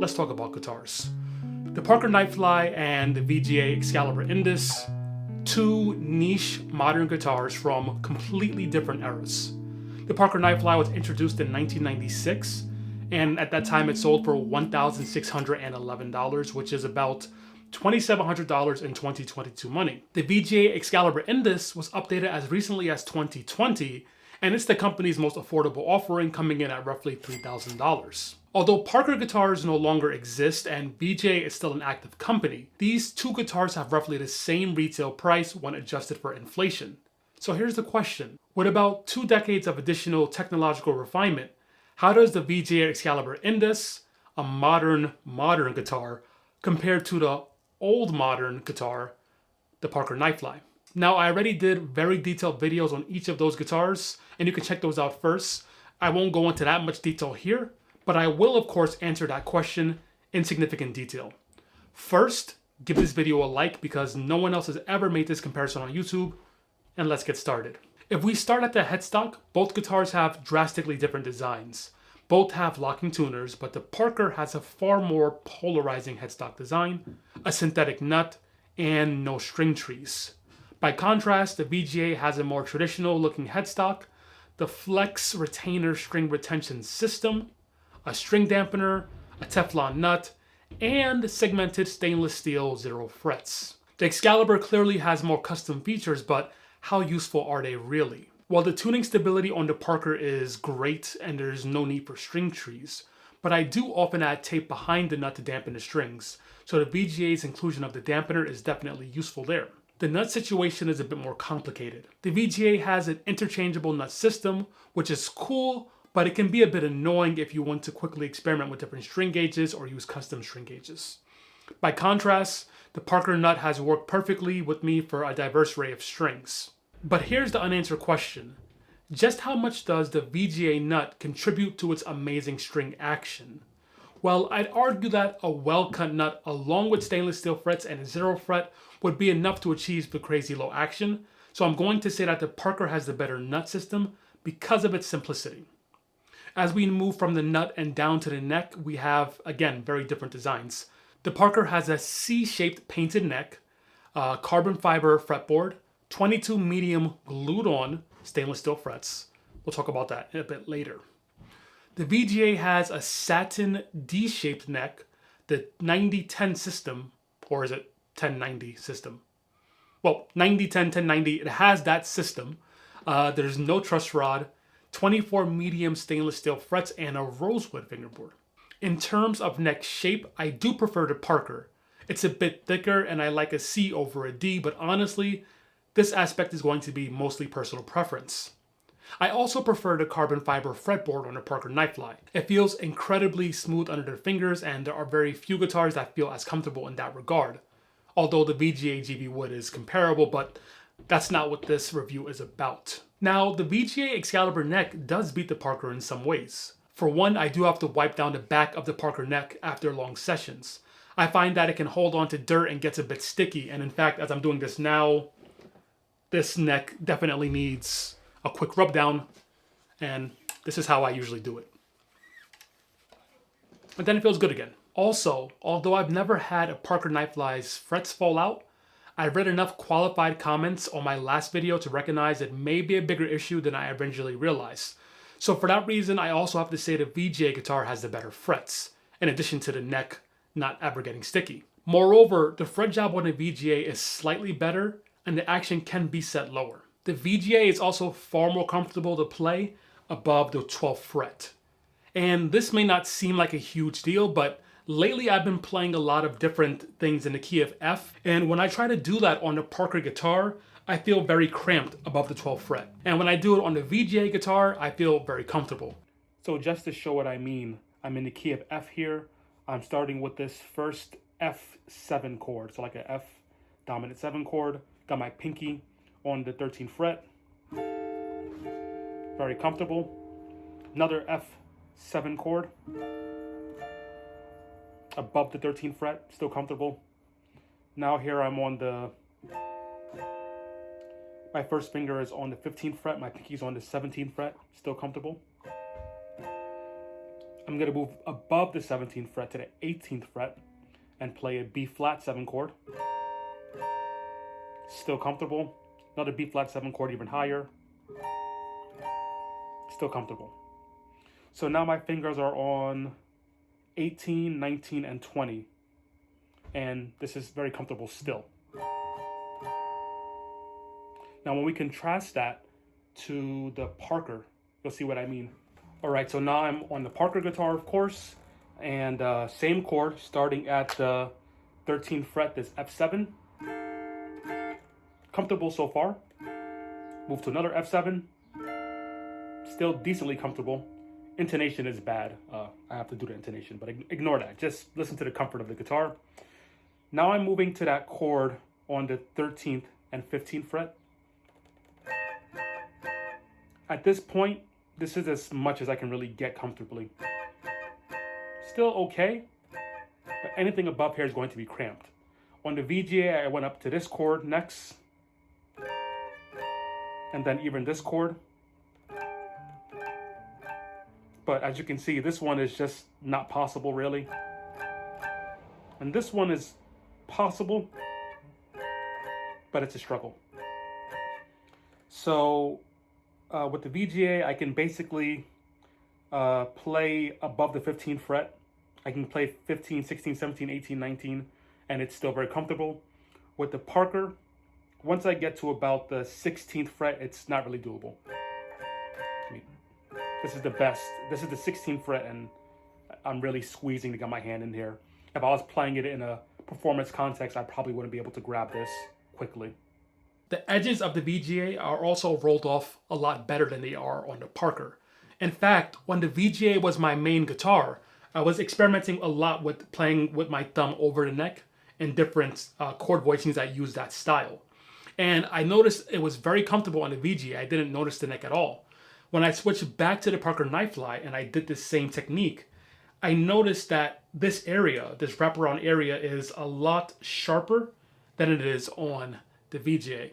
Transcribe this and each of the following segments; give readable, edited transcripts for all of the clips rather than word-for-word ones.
let's talk about guitars. The Parker Nightfly and the VGA Excalibur Indus, two niche modern guitars from completely different eras. The Parker Nightfly was introduced in 1996, and at that time it sold for $1,611, which is about $2,700 in 2022 money. The VGA Excalibur Indus was updated as recently as 2020, and it's the company's most affordable offering, coming in at roughly $3,000. Although Parker guitars no longer exist and VGA is still an active company, these two guitars have roughly the same retail price when adjusted for inflation. So here's the question. With about 2 decades of additional technological refinement, how does the VGA Excalibur Indus, a modern guitar, compare to the old modern guitar, the Parker Nightfly? Now, I already did very detailed videos on each of those guitars, and you can check those out first. I won't go into that much detail here, but I will of course answer that question in significant detail. First, give this video a like because no one else has ever made this comparison on YouTube, and let's get started. If we start at the headstock, both guitars have drastically different designs. Both have locking tuners, but the Parker has a far more polarizing headstock design, a synthetic nut, and no string trees. By contrast, the VGA has a more traditional looking headstock, the flex retainer string retention system, a string dampener, a Teflon nut, and segmented stainless steel 0 frets. The Excalibur clearly has more custom features, but how useful are they really? Well, the tuning stability on the Parker is great and there's no need for string trees, but I do often add tape behind the nut to dampen the strings, so the VGA's inclusion of the dampener is definitely useful there. The nut situation is a bit more complicated. The VGA has an interchangeable nut system, which is cool, but it can be a bit annoying if you want to quickly experiment with different string gauges or use custom string gauges. By contrast, the Parker nut has worked perfectly with me for a diverse array of strings. But here's the unanswered question. Just how much does the VGA nut contribute to its amazing string action? Well, I'd argue that a well-cut nut along with stainless steel frets and a 0 fret would be enough to achieve the crazy low action, so I'm going to say that the Parker has the better nut system because of its simplicity. As we move from the nut and down to the neck, we have, again, very different designs. The Parker has a C-shaped painted neck, carbon fiber fretboard, 22 medium glued-on stainless steel frets. We'll talk about that a bit later. The VGA has a satin D-shaped neck, the 90-10 system, or is it 1090 system? Well, 90-10, 1090, it has that system. There's no truss rod, 24 medium stainless steel frets, and a rosewood fingerboard. In terms of neck shape, I do prefer the Parker. It's a bit thicker and I like a C over a D, but honestly, this aspect is going to be mostly personal preference. I also prefer the carbon fiber fretboard on the Parker Nightfly. It feels incredibly smooth under the fingers, and there are very few guitars that feel as comfortable in that regard. Although the VGA GB wood is comparable, but that's not what this review is about. Now, the VGA Excalibur neck does beat the Parker in some ways. For one, I do have to wipe down the back of the Parker neck after long sessions. I find that it can hold on to dirt and gets a bit sticky, and in fact, as I'm doing this now, this neck definitely needs a quick rub down, and this is how I usually do it. But then it feels good again. Also, although I've never had a Parker Nightfly's frets fall out, I've read enough qualified comments on my last video to recognize it may be a bigger issue than I originally realized. So for that reason, I also have to say the VGA guitar has the better frets, in addition to the neck not ever getting sticky. Moreover, the fret job on the VGA is slightly better, and the action can be set lower. The VGA is also far more comfortable to play above the 12th fret. And this may not seem like a huge deal, but lately I've been playing a lot of different things in the key of F, and when I try to do that on the Parker guitar, I feel very cramped above the 12th fret. And when I do it on the VGA guitar, I feel very comfortable. So just to show what I mean, I'm in the key of F here. I'm starting with this first F7 chord, so like a F dominant 7 chord. Got my pinky on the 13th fret. Very comfortable. Another F7 chord. Above the 13th fret, still comfortable. Now here I'm on the, my first finger is on the 15th fret, my pinky's on the 17th fret, still comfortable. I'm going to move above the 17th fret to the 18th fret and play a B flat 7 chord. Still comfortable. Another B flat 7 chord even higher. Still comfortable. So now my fingers are on 18, 19, and 20. And this is very comfortable still. Now when we contrast that to the Parker, you'll see what I mean. All right, so now I'm on the Parker guitar, of course, and same chord starting at the 13th fret, this F7. Comfortable so far. Move to another F7. Still decently comfortable. Intonation is bad. I have to do the intonation, but ignore that. Just listen to the comfort of the guitar. Now I'm moving to that chord on the 13th and 15th fret. At this point, this is as much as I can really get comfortably. Still okay, but anything above here is going to be cramped. On the VGA, I went up to this chord next, and then even this chord. But as you can see, this one is just not possible really. And this one is possible, but it's a struggle. So with the VGA, I can basically play above the 15th fret. I can play 15, 16, 17, 18, 19, and it's still very comfortable. With the Parker, once I get to about the 16th fret, it's not really doable. I mean, this is the best. This is the 16th fret, and I'm really squeezing to get my hand in here. If I was playing it in a performance context, I probably wouldn't be able to grab this quickly. The edges of the VGA are also rolled off a lot better than they are on the Parker. In fact, when the VGA was my main guitar, I was experimenting a lot with playing with my thumb over the neck in different chord voicings that use that style. And I noticed it was very comfortable on the VGA. I didn't notice the neck at all. When I switched back to the Parker Nightfly and I did this same technique, I noticed that this area, this wraparound area, is a lot sharper than it is on the VGA.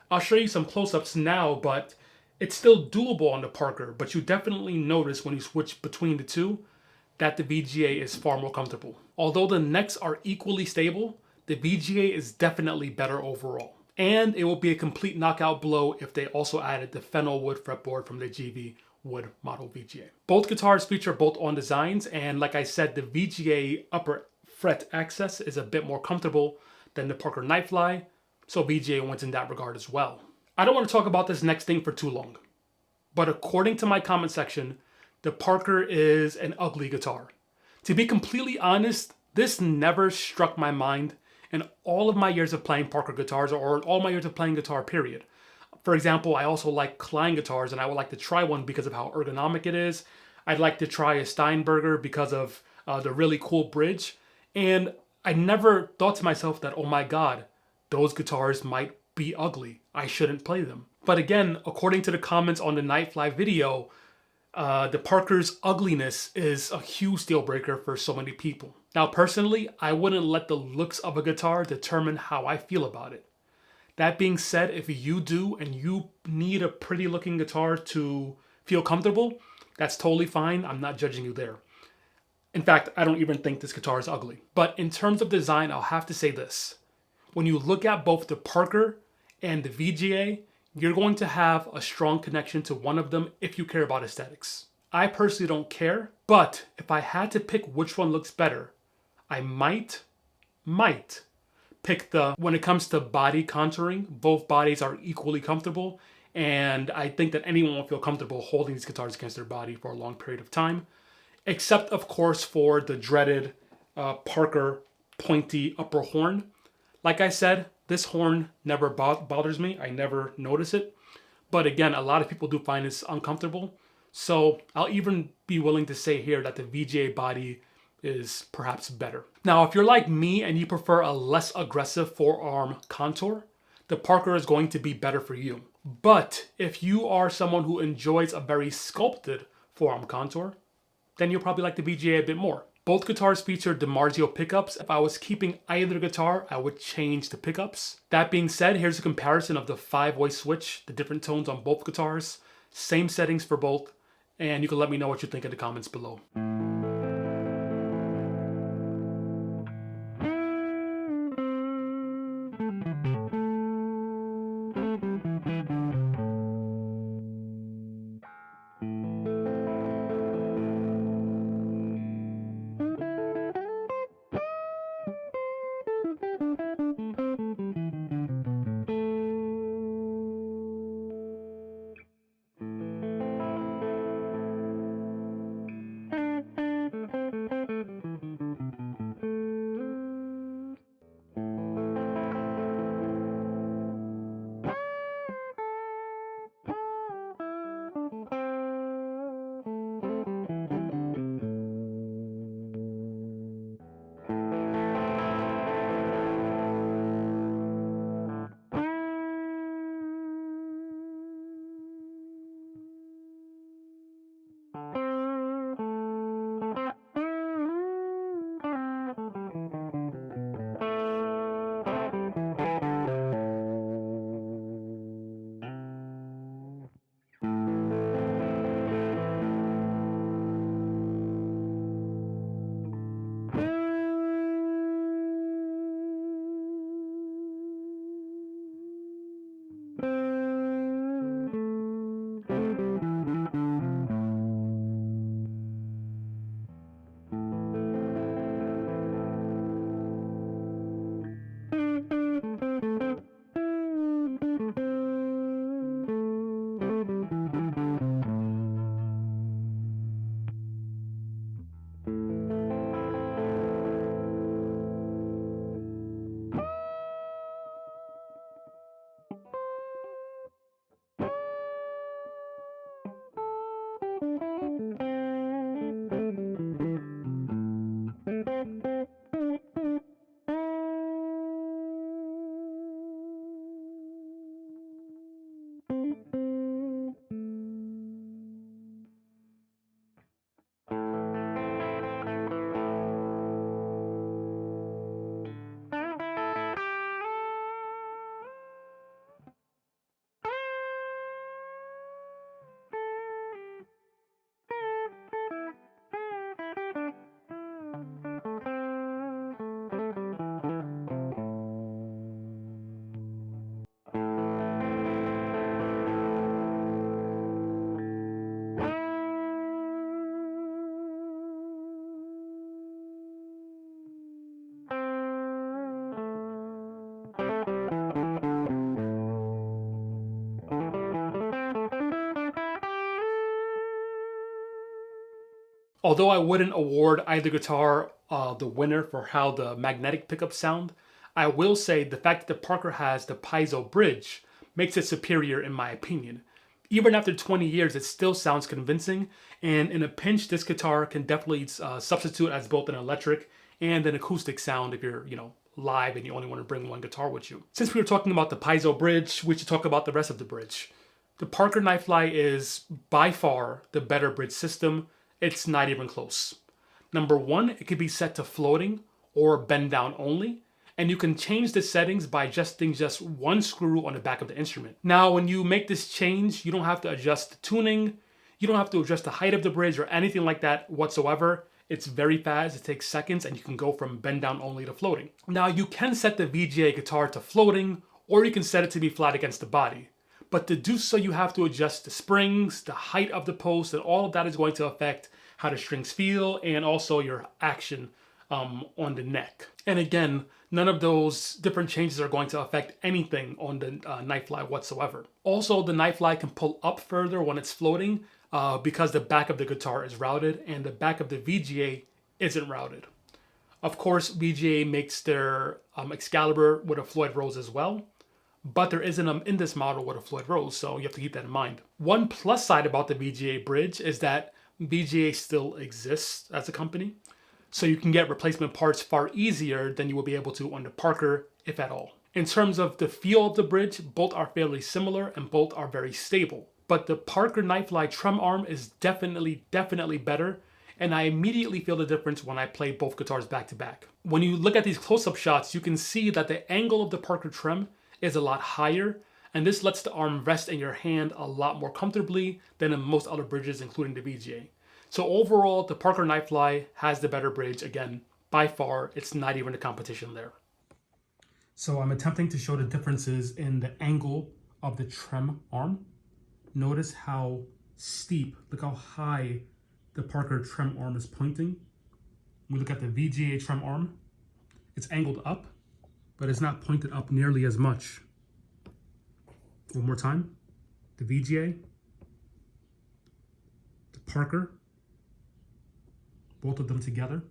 I'll show you some close-ups now, but it's still doable on the Parker, but you definitely notice when you switch between the two that the VGA is far more comfortable. Although the necks are equally stable, the VGA is definitely better overall. And it will be a complete knockout blow if they also added the fennel wood fretboard from the GV wood model VGA. Both guitars feature bolt-on designs, and like I said, the VGA upper fret access is a bit more comfortable than the Parker Nightfly, so VGA wins in that regard as well. I don't want to talk about this next thing for too long, but according to my comment section, the Parker is an ugly guitar. To be completely honest, this never struck my mind in all of my years of playing Parker guitars, or all my years of playing guitar, period. For example, I also like Klein guitars, and I would like to try one because of how ergonomic it is. I'd like to try a Steinberger because of the really cool bridge. And I never thought to myself that, oh my God, those guitars might be ugly. I shouldn't play them. But again, according to the comments on the Nightfly video, the Parker's ugliness is a huge deal breaker for so many people. Now, personally, I wouldn't let the looks of a guitar determine how I feel about it. That being said, if you do and you need a pretty looking guitar to feel comfortable, that's totally fine. I'm not judging you there. In fact, I don't even think this guitar is ugly. But in terms of design, I'll have to say this. When you look at both the Parker and the VGA, you're going to have a strong connection to one of them if you care about aesthetics. I personally don't care, but if I had to pick which one looks better, I might pick when it comes to body contouring, both bodies are equally comfortable, and I think that anyone will feel comfortable holding these guitars against their body for a long period of time, except of course for the dreaded Parker pointy upper horn. Like I said, this horn never bothers me. I never notice it. But again, a lot of people do find this uncomfortable. So I'll even be willing to say here that the VGA body is perhaps better. Now, if you're like me and you prefer a less aggressive forearm contour, the Parker is going to be better for you. But if you are someone who enjoys a very sculpted forearm contour, then you'll probably like the VGA a bit more. Both guitars feature DiMarzio pickups. If I was keeping either guitar, I would change the pickups. That being said, here's a comparison of the 5-way switch, the different tones on both guitars. Same settings for both. And you can let me know what you think in the comments below. Although I wouldn't award either guitar the winner for how the magnetic pickups sound, I will say the fact that the Parker has the piezo bridge makes it superior in my opinion. Even after 20 years, it still sounds convincing, and in a pinch, this guitar can definitely substitute as both an electric and an acoustic sound if you're, live and you only want to bring one guitar with you. Since we were talking about the piezo bridge, we should talk about the rest of the bridge. The Parker Nightfly is by far the better bridge system. It's not even close. Number one, it can be set to floating or bend down only, and you can change the settings by adjusting just one screw on the back of the instrument. Now, when you make this change, you don't have to adjust the tuning, you don't have to adjust the height of the bridge or anything like that whatsoever. It's very fast, it takes seconds, and you can go from bend down only to floating. Now, you can set the VGA guitar to floating, or you can set it to be flat against the body. But to do so, you have to adjust the springs, the height of the post, and all of that is going to affect how the strings feel and also your action on the neck. And again, none of those different changes are going to affect anything on the Nightfly whatsoever. Also, the Nightfly can pull up further when it's floating because the back of the guitar is routed and the back of the VGA isn't routed. Of course, VGA makes their Excalibur with a Floyd Rose as well, but there isn't in this model with a Floyd Rose, so you have to keep that in mind. One plus side about the VGA bridge is that VGA still exists as a company, so you can get replacement parts far easier than you will be able to on the Parker, if at all. In terms of the feel of the bridge, both are fairly similar and both are very stable. But the Parker Nightfly trem arm is definitely better, and I immediately feel the difference when I play both guitars back to back. When you look at these close-up shots, you can see that the angle of the Parker trem is a lot higher, and this lets the arm rest in your hand a lot more comfortably than in most other bridges, including the VGA. So overall, the Parker Nightfly has the better bridge. Again, by far, it's not even a competition there. So I'm attempting to show the differences in the angle of the trem arm. Notice how steep, look how high the Parker trem arm is pointing. We look at the VGA trem arm, it's angled up, but it's not pointed up nearly as much. One more time, the VGA, the Parker, both of them together.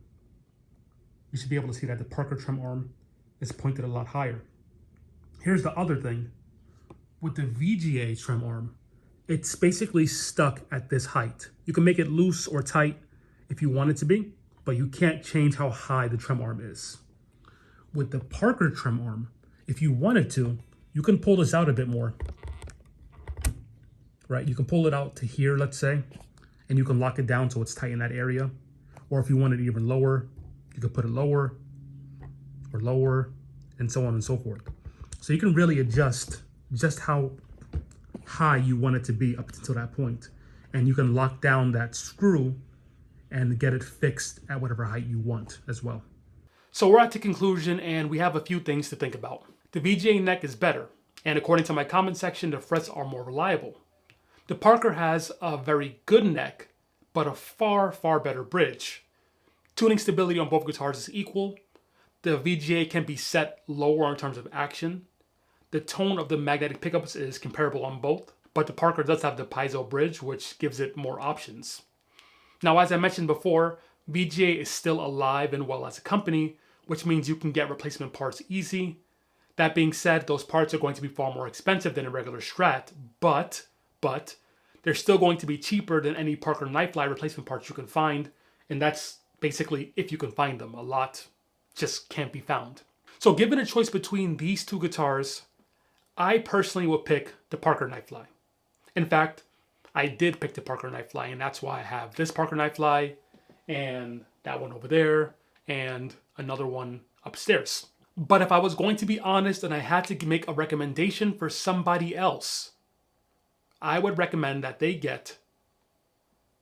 You should be able to see that the Parker trem arm is pointed a lot higher. Here's the other thing. With the VGA trem arm, it's basically stuck at this height. You can make it loose or tight if you want it to be, but you can't change how high the trem arm is. With the Parker trem arm, if you wanted to, you can pull this out a bit more, right? You can pull it out to here, let's say, and you can lock it down so it's tight in that area. Or if you want it even lower, you can put it lower or lower, and so on and so forth. So you can really adjust just how high you want it to be up until that point. And you can lock down that screw and get it fixed at whatever height you want as well. So we're at the conclusion, and we have a few things to think about. The VGA neck is better, and according to my comment section, the frets are more reliable. The Parker has a very good neck, but a far, far better bridge. Tuning stability on both guitars is equal. The VGA can be set lower in terms of action. The tone of the magnetic pickups is comparable on both, but the Parker does have the piezo bridge, which gives it more options. Now, as I mentioned before, VGA is still alive and well as a company, which means you can get replacement parts easy. That being said, those parts are going to be far more expensive than a regular Strat, but they're still going to be cheaper than any Parker Nightfly replacement parts you can find, and that's basically if you can find them. A lot just can't be found. So given a choice between these two guitars, I personally would pick the Parker Nightfly. In fact, I did pick the Parker Nightfly, and that's why I have this Parker Nightfly and that one over there and another one upstairs. But if I was going to be honest and I had to make a recommendation for somebody else, I would recommend that they get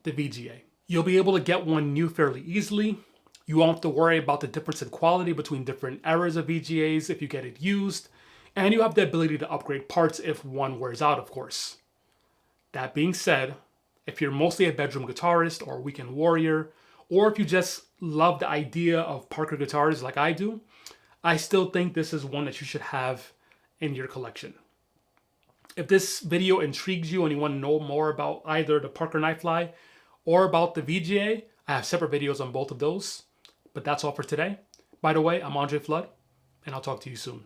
the VGA. You'll be able to get one new fairly easily. You won't have to worry about the difference in quality between different eras of VGAs if you get it used. And you have the ability to upgrade parts if one wears out, of course. That being said, if you're mostly a bedroom guitarist or weekend warrior, or if you just love the idea of Parker guitars like I do, I still think this is one that you should have in your collection. If this video intrigues you and you want to know more about either the Parker Nightfly or about the VGA, I have separate videos on both of those. But that's all for today. By the way, I'm Andre Flood, and I'll talk to you soon.